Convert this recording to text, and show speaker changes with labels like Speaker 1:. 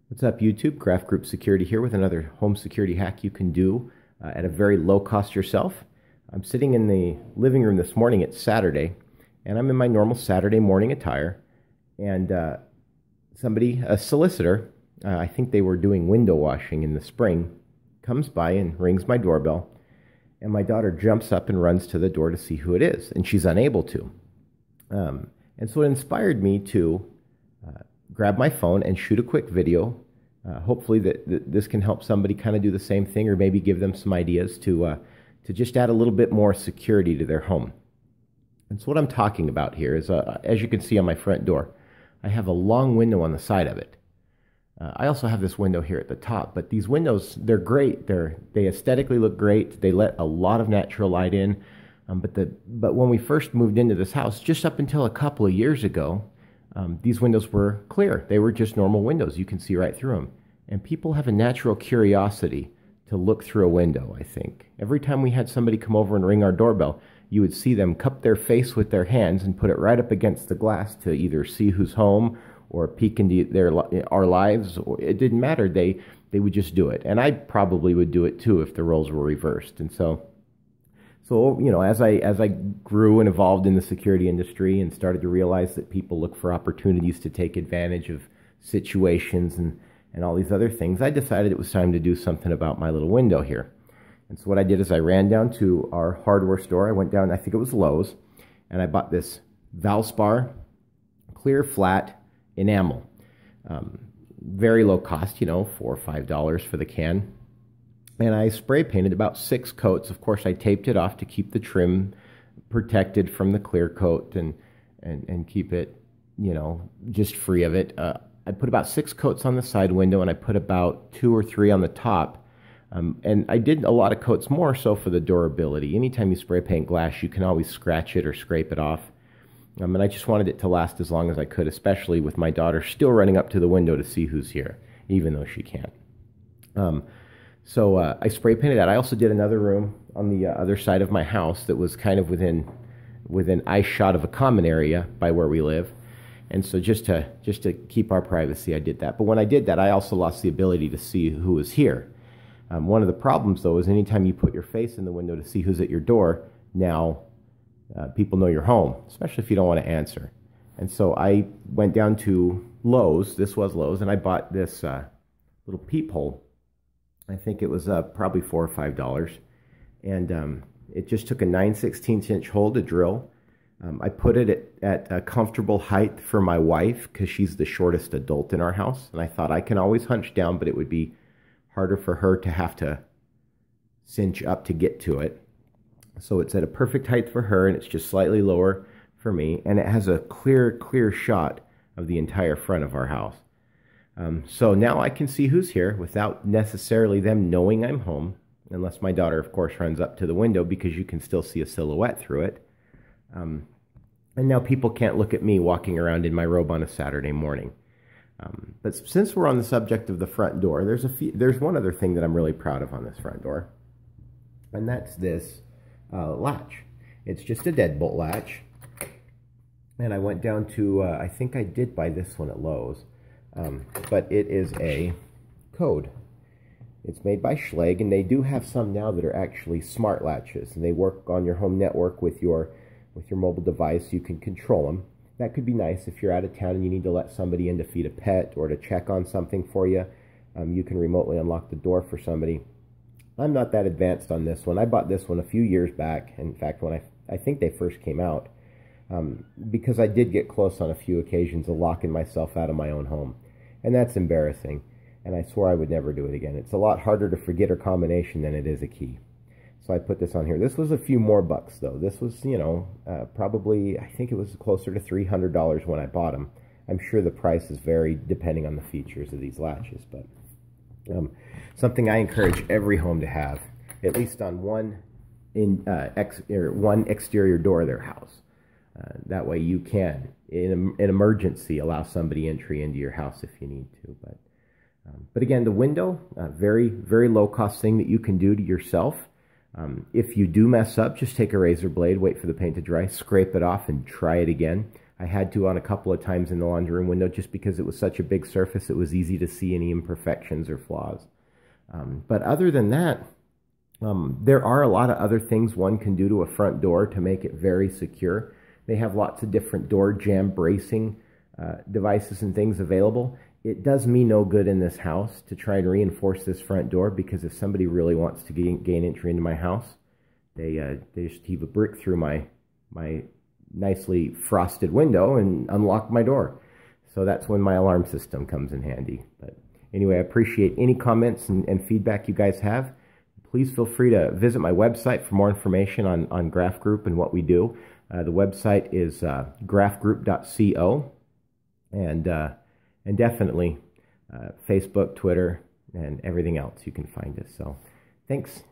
Speaker 1: What's up, YouTube? Craft Group Security here with another home security hack you can do at a very low cost yourself. I'm sitting in the living room this morning. It's Saturday, and I'm in my normal Saturday morning attire. And a solicitor, I think they were doing window washing in the spring, comes by and rings my doorbell. And my daughter jumps up and runs to the door to see who it is, and she's unable to. And so it inspired me to grab my phone and shoot a quick video. Hopefully that this can help somebody kind of do the same thing, or maybe give them some ideas to just add a little bit more security to their home. And so what I'm talking about here is, as you can see on my front door, I have a long window on the side of it. I also have this window here at the top, but these windows, they're great. They aesthetically look great. They let a lot of natural light in. But when we first moved into this house, just up until a couple of years ago, these windows were clear. They were just normal windows. You can see right through them. And people have a natural curiosity to look through a window, I think. Every time we had somebody come over and ring our doorbell, you would see them cup their face with their hands and put it right up against the glass to either see who's home or peek into our lives. Or it didn't matter. They would just do it. And I probably would do it too if the roles were reversed. And so you know, as I grew and evolved in the security industry and started to realize that people look for opportunities to take advantage of situations and all these other things, I decided it was time to do something about my little window here. And so what I did is I ran down to our hardware store. I went down, I think it was Lowe's, and I bought this Valspar clear flat enamel. Very low cost, you know, $4 or $5 for the can. And I spray painted about 6 coats. Of course, I taped it off to keep the trim protected from the clear coat and keep it, you know, just free of it. I put about 6 coats on the side window, and I put about 2 or 3 on the top. And I did a lot of coats more so for the durability. Anytime you spray paint glass, you can always scratch it or scrape it off. And I just wanted it to last as long as I could, especially with my daughter still running up to the window to see who's here, even though she can't. So I spray painted that. I also did another room on the other side of my house that was kind of within eye shot of a common area by where we live. And so just to keep our privacy, I did that. But when I did that, I also lost the ability to see who was here. One of the problems, though, is anytime you put your face in the window to see who's at your door, now people know you're home, especially if you don't want to answer. And so I went down to Lowe's. This was Lowe's, and I bought this little peephole. I think it was probably $4 or $5, and it just took a 9/16 inch hole to drill. I put it at a comfortable height for my wife because she's the shortest adult in our house, and I thought I can always hunch down, but it would be harder for her to have to cinch up to get to it. So it's at a perfect height for her, and it's just slightly lower for me, and it has a clear shot of the entire front of our house. So now I can see who's here without necessarily them knowing I'm home, unless my daughter, of course, runs up to the window, because you can still see a silhouette through it. And now people can't look at me walking around in my robe on a Saturday morning. But since we're on the subject of the front door, there's one other thing that I'm really proud of on this front door, and that's this latch. It's just a deadbolt latch, and I went down to, I think I did buy this one at Lowe's. But it is a code. It's made by Schlage, and they do have some now that are actually smart latches, and they work on your home network with your mobile device. You can control them. That could be nice if you're out of town and you need to let somebody in to feed a pet or to check on something for you. You can remotely unlock the door for somebody. I'm not that advanced on this one. I bought this one a few years back. In fact, when I think they first came out, because I did get close on a few occasions of locking myself out of my own home. And that's embarrassing, and I swore I would never do it again. It's a lot harder to forget a combination than it is a key. So I put this on here. This was a few more bucks, though. This was, you know, probably, I think it was closer to $300 when I bought them. I'm sure the prices vary depending on the features of these latches, but something I encourage every home to have, at least on one exterior door of their house. That way you can, in an emergency, allow somebody entry into your house if you need to. But again, the window, very low cost thing that you can do to yourself. If you do mess up, just take a razor blade, wait for the paint to dry, scrape it off, and try it again. I had to on a couple of times in the laundry room window just because it was such a big surface, it was easy to see any imperfections or flaws. But other than that, there are a lot of other things one can do to a front door to make it very secure. They have lots of different door jamb bracing devices and things available. It does me no good in this house to try and reinforce this front door, because if somebody really wants to gain entry into my house, they just heave a brick through my nicely frosted window and unlock my door. So that's when my alarm system comes in handy. But anyway, I appreciate any comments and feedback you guys have. Please feel free to visit my website for more information on Graph Group and what we do. The website is graphgroup.co, and definitely Facebook, Twitter, and everything else you can find us. So thanks.